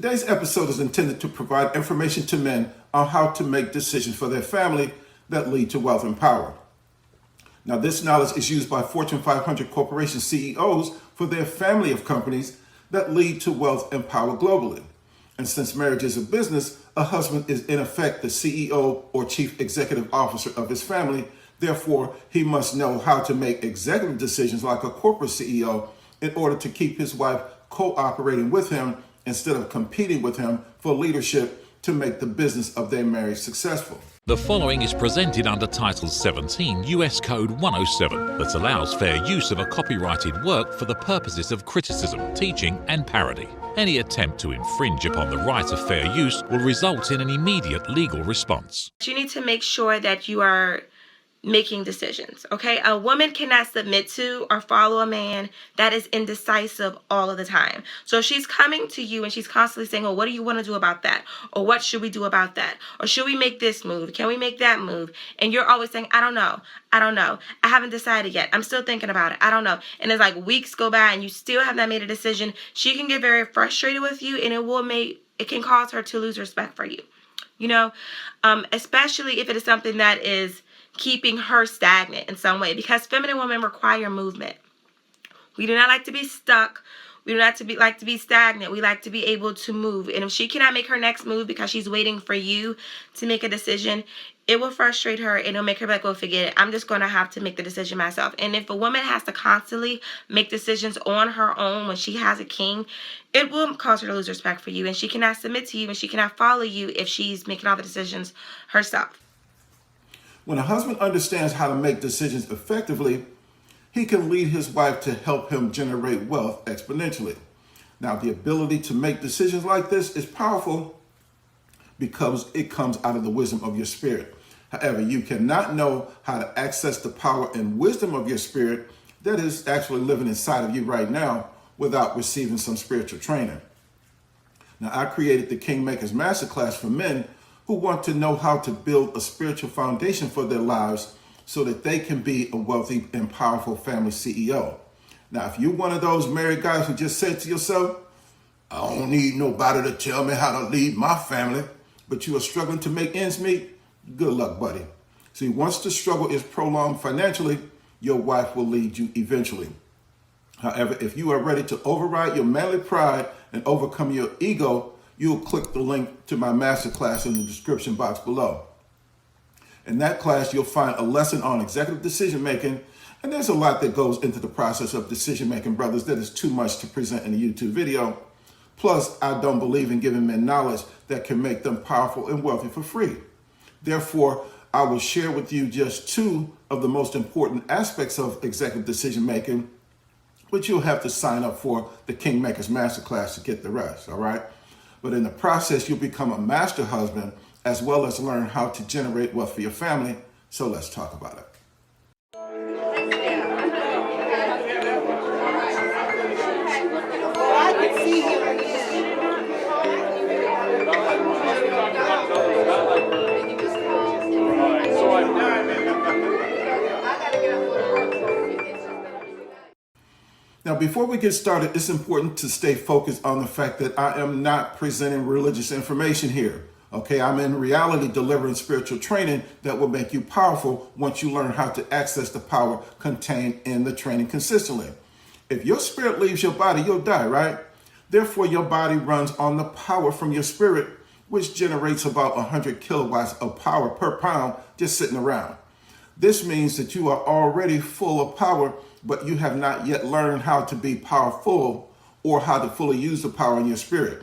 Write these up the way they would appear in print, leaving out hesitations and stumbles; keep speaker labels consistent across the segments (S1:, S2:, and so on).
S1: Today's episode is intended to provide information to men on how to make decisions for their family that lead to wealth and power. Now, this knowledge is used by Fortune 500 corporation CEOs for their family of companies that lead to wealth and power globally. And since marriage is a business, a husband is in effect the CEO or chief executive officer of his family. Therefore, he must know how to make executive decisions like a corporate CEO in order to keep his wife cooperating with him instead of competing with him for leadership to make the business of their marriage successful.
S2: The following is presented under Title 17 US Code 107 that allows fair use of a copyrighted work for the purposes of criticism, teaching and parody. Any attempt to infringe upon the right of fair use will result in an immediate legal response.
S3: You need to make sure that you are making decisions, okay? A woman cannot submit to or follow a man that is indecisive all of the time. So if she's coming to you and she's constantly saying, oh, what do you want to do about that? Or what should we do about that? Or should we make this move? Can we make that move? And you're always saying, I don't know. I haven't decided yet. I'm still thinking about it. I don't know. And it's like weeks go by and you still have not made a decision. She can get very frustrated with you, and it can cause her to lose respect for you. You know, especially if it is something that is keeping her stagnant in some way, because feminine women require movement. We do not like to be stuck. We do not like to be stagnant. We like to be able to move. And if she cannot make her next move because she's waiting for you to make a decision, it will frustrate her and it'll make her be like, well, forget it. I'm just going to have to make the decision myself. And if a woman has to constantly make decisions on her own when she has a king, it will cause her to lose respect for you. And she cannot submit to you and she cannot follow you if she's making all the decisions herself.
S1: When a husband understands how to make decisions effectively, he can lead his wife to help him generate wealth exponentially. Now, the ability to make decisions like this is powerful because it comes out of the wisdom of your spirit. However, you cannot know how to access the power and wisdom of your spirit that is actually living inside of you right now without receiving some spiritual training. Now, I created the Kingmakers Masterclass for men who want to know how to build a spiritual foundation for their lives so that they can be a wealthy and powerful family CEO. Now, if you're one of those married guys who just said to yourself, I don't need nobody to tell me how to lead my family, but you are struggling to make ends meet, good luck, buddy. See, once the struggle is prolonged financially, your wife will lead you eventually. However, if you are ready to override your manly pride and overcome your ego, you'll click the link to my masterclass in the description box below. In that class, you'll find a lesson on executive decision making, and there's a lot that goes into the process of decision making, brothers, that is too much to present in a YouTube video. Plus, I don't believe in giving men knowledge that can make them powerful and wealthy for free. Therefore, I will share with you just two of the most important aspects of executive decision making, but you'll have to sign up for the Kingmakers Masterclass to get the rest, all right? But in the process, you'll become a master husband as well as learn how to generate wealth for your family. So let's talk about it. Now, before we get started, it's important to stay focused on the fact that I am not presenting religious information here. Okay, I'm in reality delivering spiritual training that will make you powerful once you learn how to access the power contained in the training consistently. If your spirit leaves your body, you'll die, right? Therefore, your body runs on the power from your spirit, which generates about 100 kilowatts of power per pound just sitting around. This means that you are already full of power, but you have not yet learned how to be powerful or how to fully use the power in your spirit.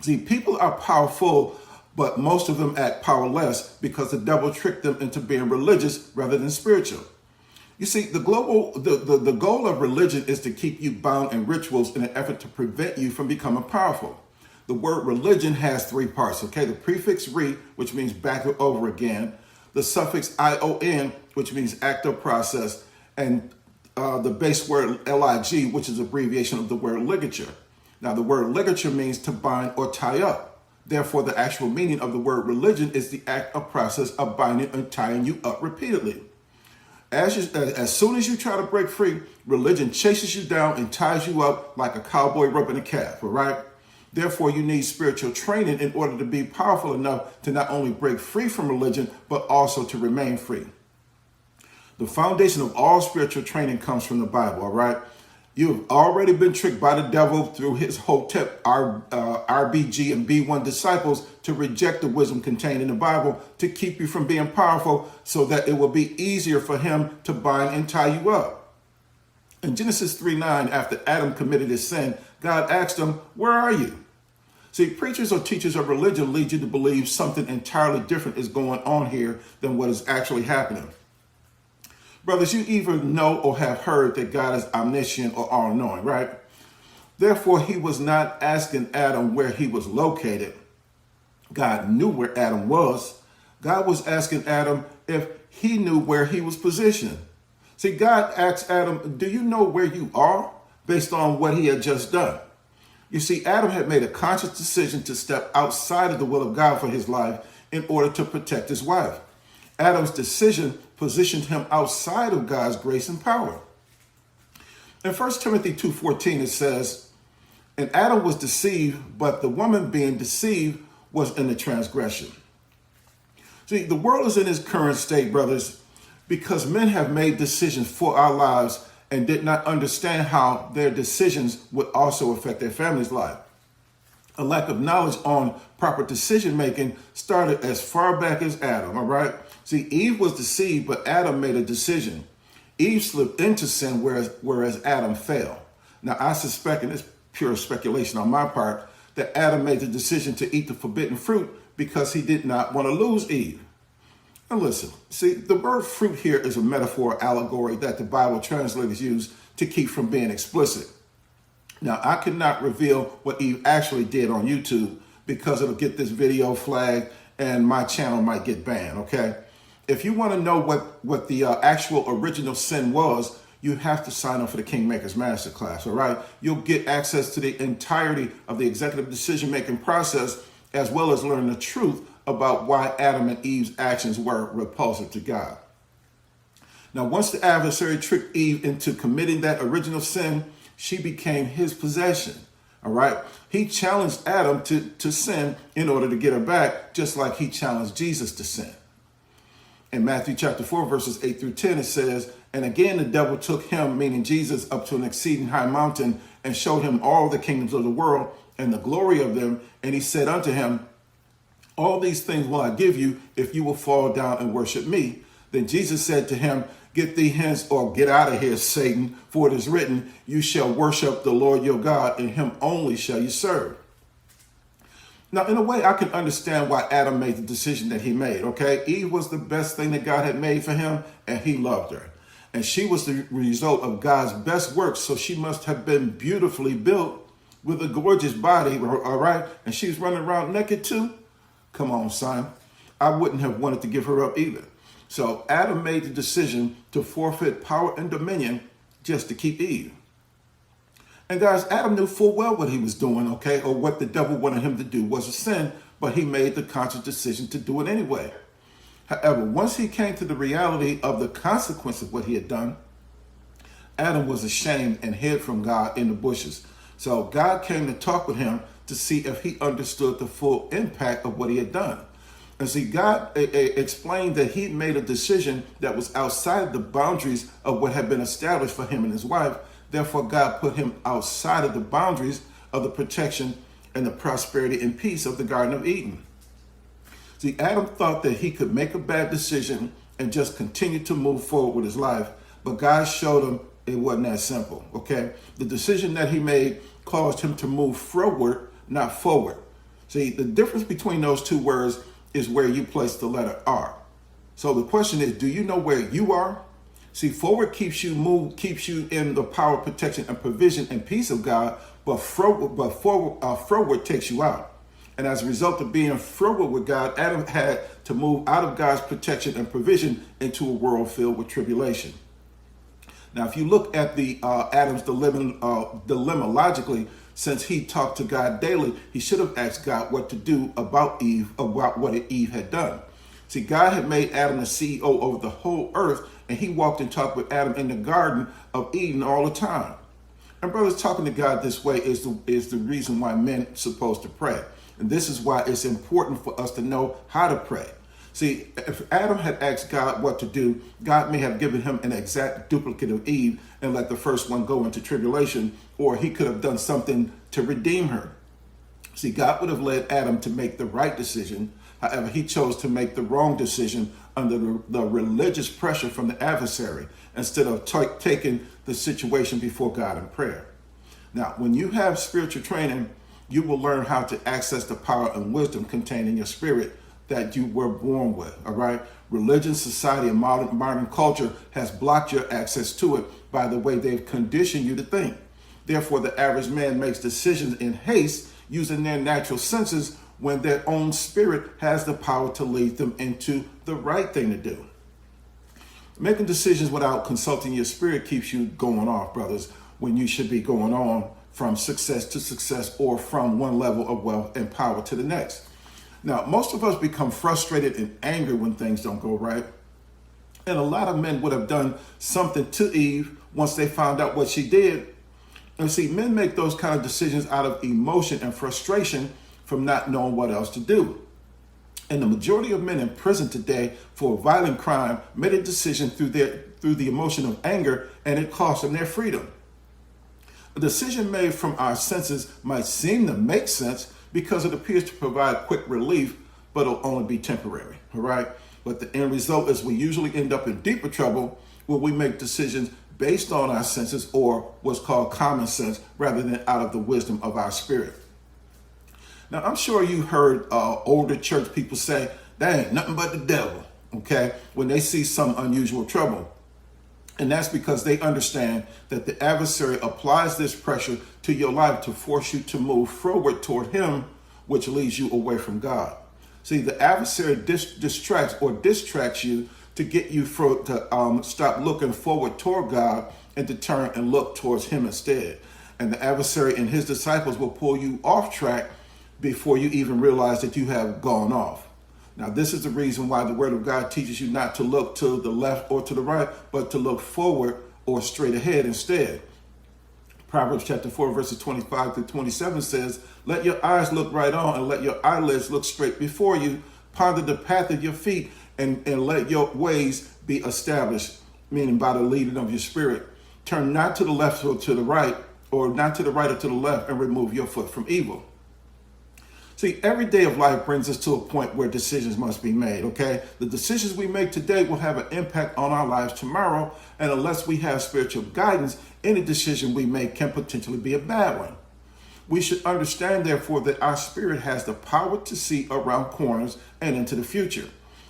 S1: See, people are powerful, but most of them act powerless because the devil tricked them into being religious rather than spiritual. You see, the goal of religion is to keep you bound in rituals in an effort to prevent you from becoming powerful. The word religion has three parts, okay? The prefix re, which means back or over again, the suffix ion, which means act or process, and the base word lig, which is abbreviation of the word ligature. Now, the word ligature means to bind or tie up. Therefore, the actual meaning of the word religion is the act or process of binding and tying you up repeatedly. As soon as you try to break free, religion chases you down and ties you up like a cowboy roping a calf, all right? Therefore, you need spiritual training in order to be powerful enough to not only break free from religion, but also to remain free. The foundation of all spiritual training comes from the Bible, all right? You have already been tricked by the devil through his Hotep, RBG, and B1 disciples to reject the wisdom contained in the Bible to keep you from being powerful so that it will be easier for him to bind and tie you up. In Genesis 3:9, after Adam committed his sin, God asked him, "Where are you?" See, preachers or teachers of religion lead you to believe something entirely different is going on here than what is actually happening. Brothers, you either know or have heard that God is omniscient or all-knowing, right? Therefore, he was not asking Adam where he was located. God knew where Adam was. God was asking Adam if he knew where he was positioned. See, God asked Adam, "Do you know where you are?" based on what he had just done. You see, Adam had made a conscious decision to step outside of the will of God for his life in order to protect his wife. Adam's decision positioned him outside of God's grace and power. In 1 Timothy 2:14, it says, "And Adam was deceived, but the woman being deceived was in the transgression." See, the world is in its current state, brothers, because men have made decisions for our lives and did not understand how their decisions would also affect their family's life. A lack of knowledge on proper decision making started as far back as Adam, all right? See, Eve was deceived, but Adam made a decision. Eve slipped into sin, whereas Adam fell. Now, I suspect, and it's pure speculation on my part, that Adam made the decision to eat the forbidden fruit because he did not want to lose Eve. Now listen, see, the word fruit here is a metaphor allegory that the Bible translators use to keep from being explicit. Now, I cannot reveal what Eve actually did on YouTube because it'll get this video flagged and my channel might get banned, okay? If you want to know what the actual original sin was, you have to sign up for the Kingmakers Masterclass, all right? You'll get access to the entirety of the executive decision-making process, as well as learn the truth about why Adam and Eve's actions were repulsive to God. Now, once the adversary tricked Eve into committing that original sin, she became his possession, all right? He challenged Adam to sin in order to get her back, just like he challenged Jesus to sin. In Matthew chapter 4, verses 8 through 10, it says, "And again the devil took him," meaning Jesus, "up to an exceeding high mountain and showed him all the kingdoms of the world and the glory of them. And he said unto him, All these things will I give you if you will fall down and worship me. Then Jesus said to him, Get thee hence, or get out of here, Satan, for it is written, You shall worship the Lord your God, and him only shall you serve." Now, in a way, I can understand why Adam made the decision that he made, okay? Eve was the best thing that God had made for him, and he loved her. And she was the result of God's best work, so she must have been beautifully built with a gorgeous body, all right? And she was running around naked too? Come on, son. I wouldn't have wanted to give her up either. So Adam made the decision to forfeit power and dominion just to keep Eve. And guys, Adam knew full well what he was doing, okay, or what the devil wanted him to do was a sin, but he made the conscious decision to do it anyway. However, once he came to the reality of the consequence of what he had done, Adam was ashamed and hid from God in the bushes. So God came to talk with him to see if he understood the full impact of what he had done. And see, God explained that he made a decision that was outside the boundaries of what had been established for him and his wife. Therefore, God put him outside of the boundaries of the protection and the prosperity and peace of the Garden of Eden. See, Adam thought that he could make a bad decision and just continue to move forward with his life. But God showed him it wasn't that simple, okay? The decision that he made caused him to move forward, not forward. See, the difference between those two words is where you place the letter R. So the question is, do you know where you are? See, forward keeps you in the power, protection, and provision and peace of God, but forward takes you out. And as a result of being forward with God, Adam had to move out of God's protection and provision into a world filled with tribulation. Now, if you look at the Adam's dilemma logically, since he talked to God daily, he should have asked God what to do about what Eve had done. See, God had made Adam the CEO over the whole earth, and he walked and talked with Adam in the Garden of Eden all the time. And brothers, talking to God this way is the reason why men are supposed to pray. And this is why it's important for us to know how to pray. See, if Adam had asked God what to do, God may have given him an exact duplicate of Eve and let the first one go into tribulation, or he could have done something to redeem her. See, God would have led Adam to make the right decision. However, he chose to make the wrong decision under the religious pressure from the adversary instead of taking the situation before God in prayer. Now, when you have spiritual training, you will learn how to access the power and wisdom contained in your spirit that you were born with, all right? Religion, society, and modern culture has blocked your access to it by the way they've conditioned you to think. Therefore, the average man makes decisions in haste using their natural senses when their own spirit has the power to lead them into the right thing to do. Making decisions without consulting your spirit keeps you going off, brothers, when you should be going on from success to success or from one level of wealth and power to the next. Now, most of us become frustrated and angry when things don't go right. And a lot of men would have done something to Eve once they found out what she did. And see, men make those kind of decisions out of emotion and frustration from not knowing what else to do. And the majority of men in prison today for a violent crime made a decision through the emotion of anger, and it cost them their freedom. A decision made from our senses might seem to make sense because it appears to provide quick relief, but it'll only be temporary, all right? But the end result is we usually end up in deeper trouble when we make decisions based on our senses or what's called common sense rather than out of the wisdom of our spirit. Now, I'm sure you heard older church people say, that ain't nothing but the devil, okay, when they see some unusual trouble. And that's because they understand that the adversary applies this pressure to your life to force you to move forward toward him, which leads you away from God. See, the adversary distracts you to get you to stop looking forward toward God and to turn and look towards him instead. And the adversary and his disciples will pull you off track before you even realize that you have gone off. Now, this is the reason why the Word of God teaches you not to look to the left or to the right, but to look forward or straight ahead instead. Proverbs chapter 4, verses 25 through 27 says, let your eyes look right on and let your eyelids look straight before you. Ponder the path of your feet and let your ways be established, meaning by the leading of your spirit. Turn not to the left or to the right, or not to the right or to the left, and remove your foot from evil. See, every day of life brings us to a point where decisions must be made, okay? The decisions we make today will have an impact on our lives tomorrow, and unless we have spiritual guidance, any decision we make can potentially be a bad one. We should understand, therefore, that our spirit has the power to see around corners and into the future.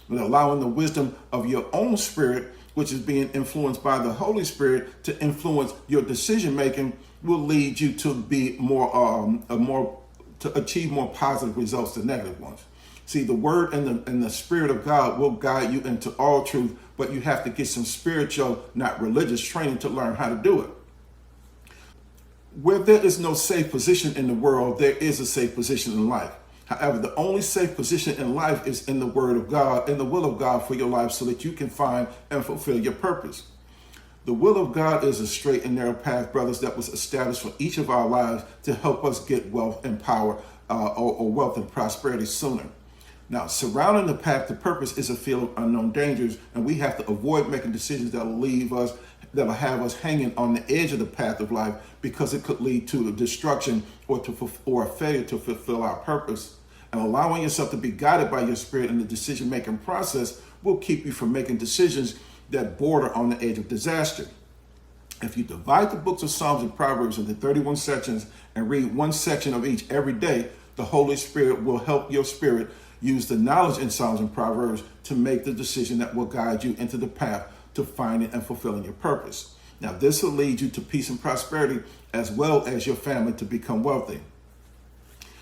S1: But allowing the wisdom of your own spirit, which is being influenced by the Holy Spirit, to influence your decision making will lead you to be to achieve more positive results than negative ones. See, the Word and the Spirit of God will guide you into all truth, but you have to get some spiritual, not religious training to learn how to do it. Where there is no safe position in the world, there is a safe position in life. However, the only safe position in life is in the Word of God and the will of God for your life so that you can find and fulfill your purpose. The will of God is a straight and narrow path, brothers, that was established for each of our lives to help us get wealth and power or wealth and prosperity sooner. Now, surrounding the path to purpose is a field of unknown dangers, and we have to avoid making decisions that'll have us hanging on the edge of the path of life because it could lead to destruction or a failure to fulfill our purpose. And allowing yourself to be guided by your spirit in the decision-making process will keep you from making decisions that border on the edge of disaster. If you divide the books of Psalms and Proverbs into 31 sections and read one section of each every day, the Holy Spirit will help your spirit use the knowledge in Psalms and Proverbs to make the decision that will guide you into the path to finding and fulfilling your purpose. Now, this will lead you to peace and prosperity as well as your family to become wealthy.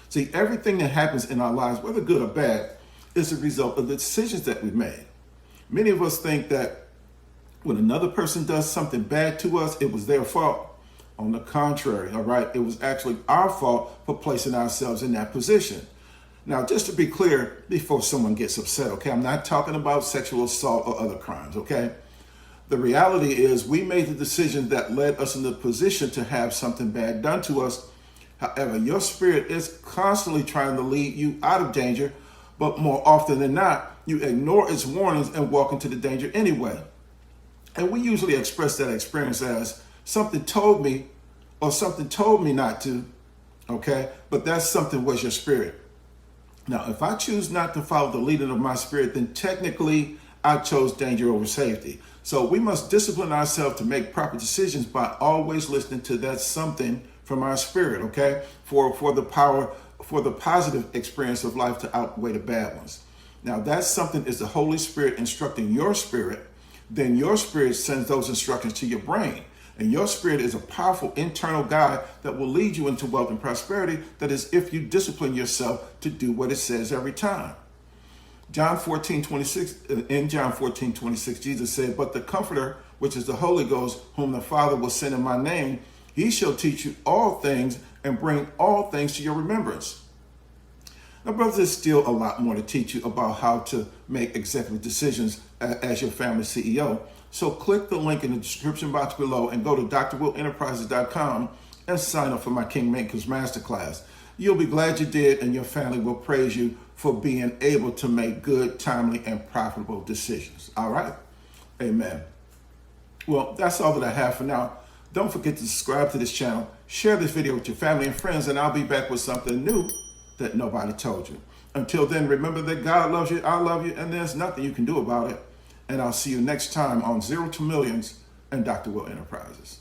S1: See, everything that happens in our lives, whether good or bad, is a result of the decisions that we've made. Many of us think that when another person does something bad to us, it was their fault. On the contrary, all right, it was actually our fault for placing ourselves in that position. Now, just to be clear, before someone gets upset, okay, I'm not talking about sexual assault or other crimes, okay? The reality is we made the decision that led us in the position to have something bad done to us. However, your spirit is constantly trying to lead you out of danger, but more often than not, you ignore its warnings and walk into the danger anyway. And we usually express that experience as something told me or something told me not to, okay? But that something was your spirit. Now, if I choose not to follow the leading of my spirit, then technically I chose danger over safety. So we must discipline ourselves to make proper decisions by always listening to that something from our spirit, okay? For the positive experience of life to outweigh the bad ones. Now, that something is the Holy Spirit instructing your spirit. Then your spirit sends those instructions to your brain. And your spirit is a powerful internal guide that will lead you into wealth and prosperity. That is, if you discipline yourself to do what it says every time. In John 14:26, Jesus said, "But the Comforter, which is the Holy Ghost, whom the Father will send in my name, he shall teach you all things and bring all things to your remembrance." Now, brothers, there's still a lot more to teach you about how to make executive decisions as your family CEO. So click the link in the description box below and go to thealdrwill.com and sign up for my Kingmakers Masterclass. You'll be glad you did, and your family will praise you for being able to make good, timely, and profitable decisions. All right? Amen. Well, that's all that I have for now. Don't forget to subscribe to this channel, share this video with your family and friends, and I'll be back with something new that nobody told you. Until then, remember that God loves you, I love you, and there's nothing you can do about it. And I'll see you next time on Zero to Millions and Dr. Will Enterprises.